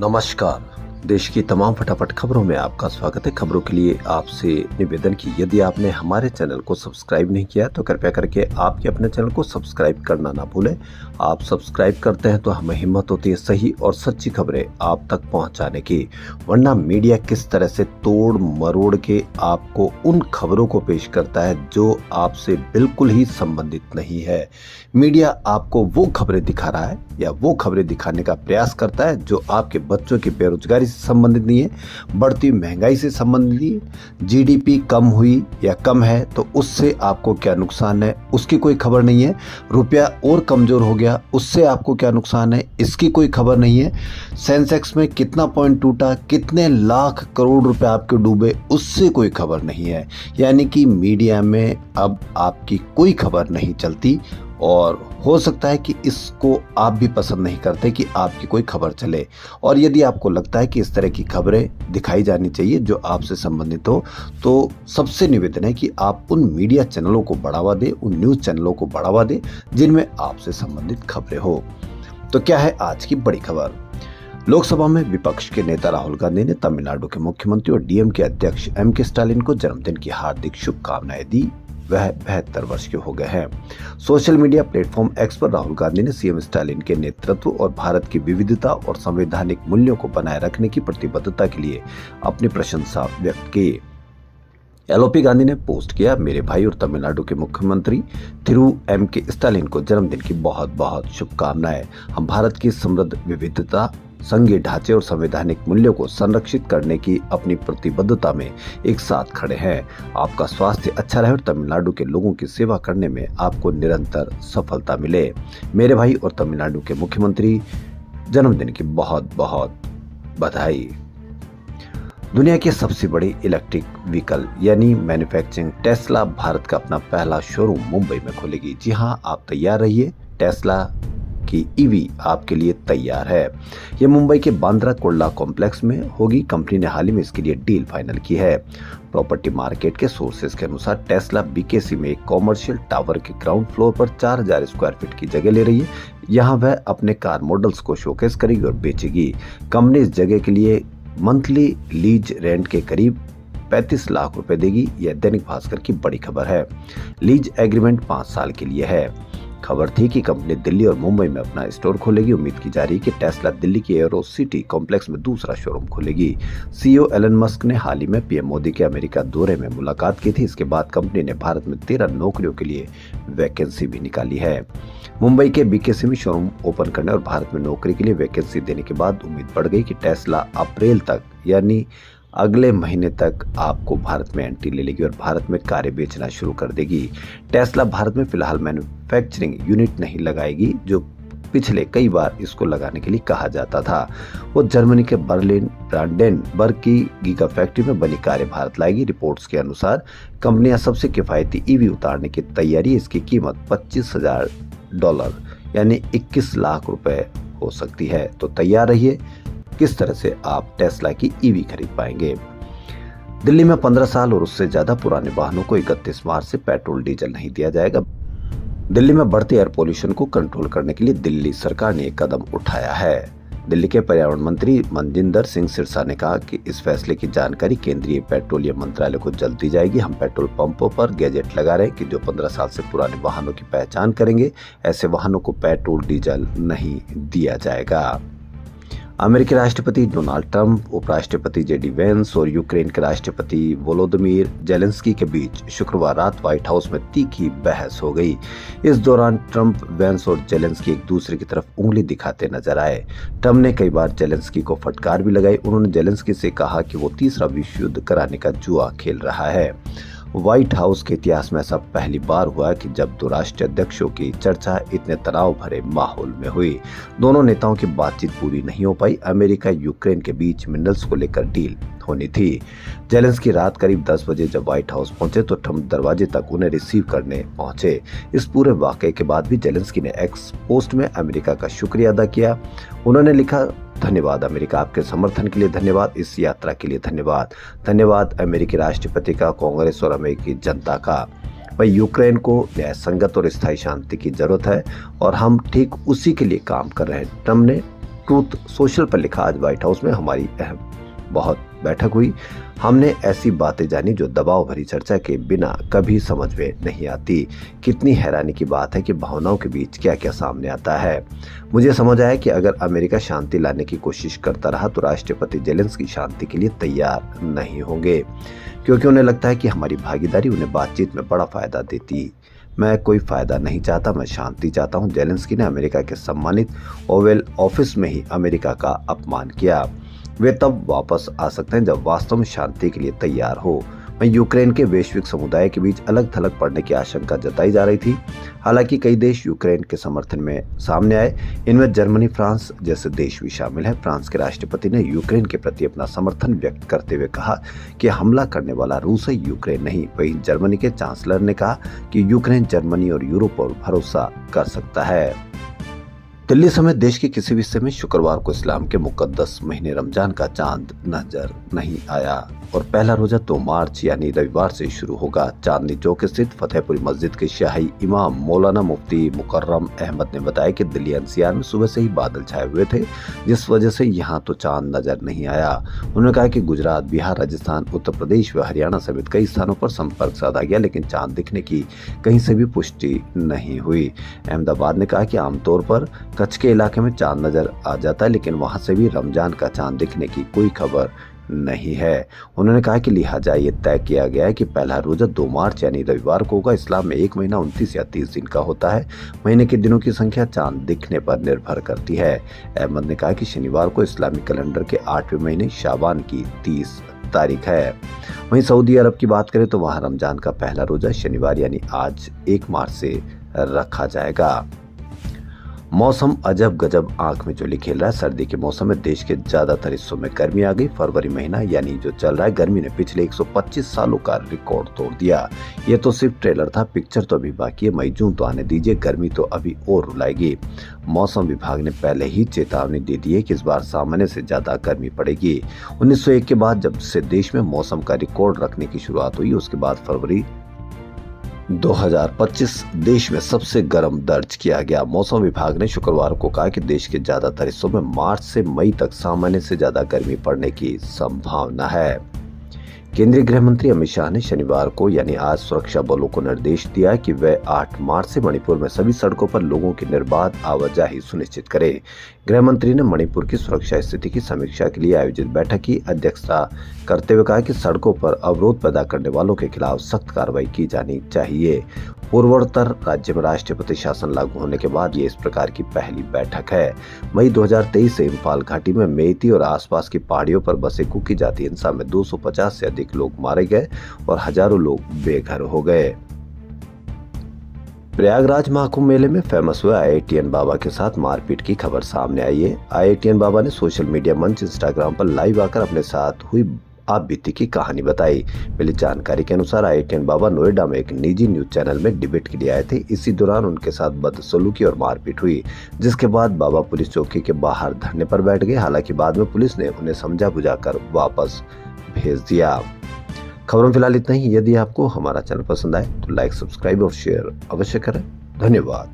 नमस्कार। देश की तमाम फटाफट खबरों में आपका स्वागत है। खबरों के लिए आपसे निवेदन की यदि आपने हमारे चैनल को सब्सक्राइब नहीं किया तो कृपया करके आपके अपने चैनल को सब्सक्राइब करना ना भूलें। आप सब्सक्राइब करते हैं तो हमें हिम्मत होती है सही और सच्ची खबरें आप तक पहुंचाने की, वरना मीडिया किस तरह से तोड़ मरोड़ के आपको उन खबरों को पेश करता है जो आपसे बिल्कुल ही संबंधित नहीं है। मीडिया आपको वो खबरें दिखा रहा है या वो खबरें दिखाने का प्रयास करता है जो आपके बच्चों की बेरोजगारी से संबंधित नहीं है, बढ़ती महंगाई से संबंधित नहीं है, जीडीपी कम हुई या कम है तो उससे आपको क्या नुकसान है उसकी कोई खबर नहीं है, रुपया और कमजोर हो गया उससे आपको क्या नुकसान है इसकी कोई खबर नहीं है, सेंसेक्स में कितना पॉइंट टूटा, कितने लाख करोड़ रुपए आपके डूबे उससे कोई खबर नहीं है। यानी कि मीडिया में अब आपकी कोई खबर नहीं चलती और हो सकता है कि इसको आप भी पसंद नहीं करते कि आपकी कोई खबर चले। और यदि आपको लगता है कि इस तरह की खबरें दिखाई जानी चाहिए जो आपसे संबंधित हो तो सबसे निवेदन है कि आप उन मीडिया चैनलों को बढ़ावा दें, उन न्यूज़ चैनलों को बढ़ावा दें जिनमें आपसे संबंधित खबरें हो। तो क्या है आज की बड़ी खबर? लोकसभा में विपक्ष के नेता राहुल गांधी ने तमिलनाडु के मुख्यमंत्री और डीएम के अध्यक्ष एम.के. स्टालिन को जन्मदिन की हार्दिक शुभकामनाएं दी। वह 72 वर्ष के हो गए हैं। सोशल मीडिया प्लेटफॉर्म एक्स पर राहुल गांधी ने सीएम स्टालिन के नेतृत्व और भारत की विविधता और संवैधानिक मूल्यों को बनाए रखने की प्रतिबद्धता के लिए अपनी प्रशंसा व्यक्त की। एलओपी गांधी ने पोस्ट किया, मेरे भाई और तमिलनाडु के मुख्यमंत्री थिरु एम.के. स्टालिन को जन्मदिन की बहुत बहुत शुभकामनाएं। हम भारत की समृद्ध विविधता, संघीय ढांचे और संवैधानिक मूल्यों को संरक्षित करने की अपनी प्रतिबद्धता में एक साथ खड़े हैं। आपका स्वास्थ्य अच्छा रहे और तमिलनाडु के लोगों की सेवा करने में आपको निरंतर सफलता मिले। मेरे भाई और तमिलनाडु के मुख्यमंत्री, जन्मदिन की बहुत बहुत बधाई। दुनिया के सबसे बड़ी इलेक्ट्रिक व्हीकल यानी मैन्युफैक्चरिंग टेस्ला भारत का अपना पहला शोरूम मुंबई में खोलेगी। जी हां, आप तैयार रहिए, टेस्ला की ईवी आपके लिए तैयार है। यह मुंबई के बांद्रा कुर्ला कॉम्प्लेक्स में होगी। कंपनी ने हाल ही में इसके लिए डील फाइनल की है। प्रॉपर्टी मार्केट के सोर्सेज के अनुसार टेस्ला बीकेसी में एक कॉमर्शियल टावर के ग्राउंड फ्लोर पर 4000 स्क्वायर फीट की जगह ले रही है। यहां वह अपने कार मॉडल्स को शोकेस करेगी और बेचेगी। कंपनी इस जगह के लिए मंथली लीज रेंट के करीब 35 लाख रुपए देगी। यह दैनिक भास्कर की बड़ी खबर है। लीज एग्रीमेंट 5 साल के लिए है। खबर थी कि कंपनी दिल्ली और मुंबई में अपना स्टोर खोलेगी। उम्मीद की जा रही है कि टेस्ला दिल्ली की एरो सिटी कॉम्प्लेक्स में दूसरा शोरूम खोलेगी। सीईओ एलन मस्क ने हाल ही में पीएम मोदी के अमेरिका दौरे में मुलाकात की थी। इसके बाद कंपनी ने भारत में 13 नौकरियों के लिए वैकेंसी भी निकाली है। मुंबई के बीकेसी में शोरूम ओपन करने और भारत में नौकरी के लिए वैकेंसी देने के बाद उम्मीद बढ़ गई कि टेस्ला अप्रैल तक यानी अगले महीने तक आपको भारत में एंट्री ले लेगी और भारत में कारें बेचना शुरू कर देगी। टेस्ला भारत में फिलहाल मैन्युफैक्चरिंग यूनिट नहीं लगाएगी, जो पिछले कई बार इसको लगाने के लिए कहा जाता था। वो जर्मनी के बर्लिन ब्रांडेनबर्ग की गीगा फैक्ट्री में बनी कारें भारत लाएगी। रिपोर्ट्स के अनुसार कंपनियां सबसे किफायती ईवी उतारने की तैयारी। इसकी कीमत $25,000 यानी 21 लाख रुपए हो सकती है। तो तैयार रहिए, किस तरह से आप टेस्ला की ईवी खरीद पाएंगे। दिल्ली में 15 साल और उससे ज्यादा पुराने वाहनों को 31 मार्च से पेट्रोल डीजल नहीं दिया जाएगा। दिल्ली में बढ़ते एयर पोल्यूशन को कंट्रोल करने के लिए दिल्ली सरकार ने एक कदम उठाया है। दिल्ली के पर्यावरण मंत्री मनजिंदर सिंह सिरसा ने कहा कि इस फैसले की जानकारी केंद्रीय पेट्रोलियम मंत्रालय को जल्द दी जाएगी। हम पेट्रोल पंपों पर गैजेट लगा रहे हैं कि जो 15 साल से पुराने वाहनों की पहचान करेंगे। ऐसे वाहनों को पेट्रोल डीजल नहीं दिया जाएगा। अमेरिकी राष्ट्रपति डोनाल्ड ट्रंप, उपराष्ट्रपति जेडी वेंस और यूक्रेन के राष्ट्रपति वोलोदिमीर जेलेंस्की के बीच शुक्रवार रात व्हाइट हाउस में तीखी बहस हो गई। इस दौरान ट्रंप, वेंस और जेलेंस्की एक दूसरे की तरफ उंगली दिखाते नजर आए। ट्रंप ने कई बार जेलेंस्की को फटकार भी लगाई। उन्होंने जेलेंस्की से कहा कि वो तीसरा विश्व युद्ध कराने का जुआ खेल रहा है। व्हाइट हाउस के इतिहास में ऐसा पहली बार हुआ कि जब दो राष्ट्रीय अध्यक्षों की चर्चा इतने तनाव भरे माहौल में हुई। दोनों नेताओं की बातचीत पूरी नहीं हो पाई। अमेरिका यूक्रेन के बीच मिनरल्स को लेकर डील होनी थी। जेलेंस्की रात करीब 10 बजे जब व्हाइट हाउस पहुंचे तो ट्रंप दरवाजे तक उन्हें रिसीव करने पहुंचे। इस पूरे वाकये के बाद भी जेलेंस्की ने एक्स पोस्ट में अमेरिका का शुक्रिया अदा किया। उन्होंने लिखा, धन्यवाद अमेरिका, आपके समर्थन के लिए धन्यवाद, इस यात्रा के लिए धन्यवाद। धन्यवाद अमेरिकी राष्ट्रपति का, कांग्रेस और अमेरिकी जनता का। भाई, यूक्रेन को न्याय संगत और स्थायी शांति की जरूरत है और हम ठीक उसी के लिए काम कर रहे हैं। ट्रंप ने ट्रूथ सोशल पर लिखा, आज व्हाइट हाउस में हमारी अहम बहुत बैठक हुई। हमने ऐसी बातें जानी जो दबाव भरी चर्चा के बिना कभी समझ में नहीं आती। कितनी हैरानी की बात है कि भावनाओं के बीच क्या क्या सामने आता है। मुझे समझ आया कि अगर अमेरिका शांति लाने की कोशिश करता रहा तो राष्ट्रपति जेलेंस्की शांति के लिए तैयार नहीं होंगे, क्योंकि उन्हें लगता है कि हमारी भागीदारी उन्हें बातचीत में बड़ा फायदा देती। मैं कोई फायदा नहीं चाहता, मैं शांति चाहता हूं। जेलेंस्की ने अमेरिका के सम्मानित ओवल ऑफिस में ही अमेरिका का अपमान किया। वे तब वापस आ सकते हैं जब वास्तव में शांति के लिए तैयार हो। मैं यूक्रेन के वैश्विक समुदाय के बीच अलग थलग पड़ने की आशंका जताई जा रही थी। हालांकि कई देश यूक्रेन के समर्थन में सामने आए, इनमें जर्मनी, फ्रांस जैसे देश भी शामिल है। फ्रांस के राष्ट्रपति ने यूक्रेन के प्रति अपना समर्थन व्यक्त करते हुए कहा कि हमला करने वाला रूस है, यूक्रेन नहीं। वहीं जर्मनी के चांसलर ने कहा कि यूक्रेन जर्मनी और यूरोप पर भरोसा कर सकता है। दिल्ली समेत देश के किसी भी हिस्से में शुक्रवार को इस्लाम के मुकद्दस महीने रमजान का चांद नजर नहीं आया और पहला रोजा 2 मार्च यानी रविवार से शुरू होगा। चांदनी चौक स्थित फतेहपुरी मस्जिद के शाही इमाम मौलाना मुफ्ती मुकर्रम अहमद ने बताया कि दिल्ली एनसीआर में सुबह से ही बादल छाए हुए थे, जिस वजह से यहाँ तो चांद नजर नहीं आया। उन्होंने कहा कि गुजरात, बिहार, राजस्थान, उत्तर प्रदेश व हरियाणा समेत कई स्थानों पर संपर्क साधा गया, लेकिन चांद दिखने की कहीं से भी पुष्टि नहीं हुई। अहमदाबाद ने कहा कि आमतौर पर कच्छ के इलाके में चांद नजर आ जाता है, लेकिन वहां से भी रमजान का चांद दिखने की कोई खबर नहीं है। उन्होंने कहा कि लिहाजा ये तय किया गया है कि पहला रोजा 2 मार्च यानी रविवार को होगा। इस्लाम में एक महीना 29 या 30 दिन का होता है। महीने के दिनों की संख्या चांद दिखने पर निर्भर करती है। अहमद ने कहा कि शनिवार को इस्लामी कैलेंडर के 8वें महीने शाबान की 30 तारीख है। वहीं सऊदी अरब की बात करें तो वहां रमजान का पहला रोजा शनिवार यानी आज 1 मार्च से रखा जाएगा। मौसम अजब गजब आंख में चोली खेल रहा है। सर्दी के मौसम में देश के ज्यादातर हिस्सों में गर्मी आ गई। फरवरी महीना यानी जो चल रहा है, गर्मी ने पिछले 125 सालों का रिकॉर्ड तोड़ दिया। ये तो सिर्फ ट्रेलर था, पिक्चर तो अभी बाकी है। मई जून तो आने दीजिए, गर्मी तो अभी और रुलाएगी। मौसम विभाग ने पहले ही चेतावनी दे दी है कि इस बार सामान्य से ज्यादा गर्मी पड़ेगी। 1901 के बाद जब से देश में मौसम का रिकॉर्ड रखने की शुरुआत हुई, उसके बाद फरवरी 2025 देश में सबसे गर्म दर्ज किया गया। मौसम विभाग ने शुक्रवार को कहा कि देश के ज्यादातर हिस्सों में मार्च से मई तक सामान्य से ज्यादा गर्मी पड़ने की संभावना है। केंद्रीय गृह मंत्री अमित शाह ने शनिवार को यानी आज सुरक्षा बलों को निर्देश दिया कि वे 8 मार्च से मणिपुर में सभी सड़कों पर लोगों की निर्बाध आवाजाही सुनिश्चित करें। गृह मंत्री ने मणिपुर की सुरक्षा स्थिति की समीक्षा के लिए आयोजित बैठक की अध्यक्षता करते हुए कहा कि सड़कों पर अवरोध पैदा करने वालों के खिलाफ सख्त कार्रवाई की जानी चाहिए। पूर्वोत्तर राज्य में राष्ट्रपति शासन लागू होने के बाद ये इस प्रकार की पहली बैठक है। मई 2023 से इम्फाल घाटी में मेइती और आसपास की पहाड़ियों पर बसे कुकी जाति हिंसा में 250 से अधिक लोग मारे गए और हजारों लोग बेघर हो गए। प्रयागराज महाकुंभ मेले में फेमस हुए IITN बाबा के साथ मारपीट की खबर सामने आई है। IITN बाबा ने सोशल मीडिया मंच इंस्टाग्राम पर लाइव आकर अपने साथ हुई आप बीती की कहानी बताई। मिली जानकारी के अनुसार IITN बाबा नोएडा में एक निजी न्यूज चैनल में डिबेट के लिए आए थे। इसी दौरान उनके साथ बदसलूकी और मारपीट हुई, जिसके बाद बाबा पुलिस चौकी के बाहर धरने पर बैठ गए। हालांकि बाद में पुलिस ने उन्हें समझा बुझाकर वापस भेज दिया। खबरों फिलहाल इतना ही। यदि आपको हमारा चैनल पसंद आए तो लाइक, सब्सक्राइब और शेयर अवश्य करें। धन्यवाद।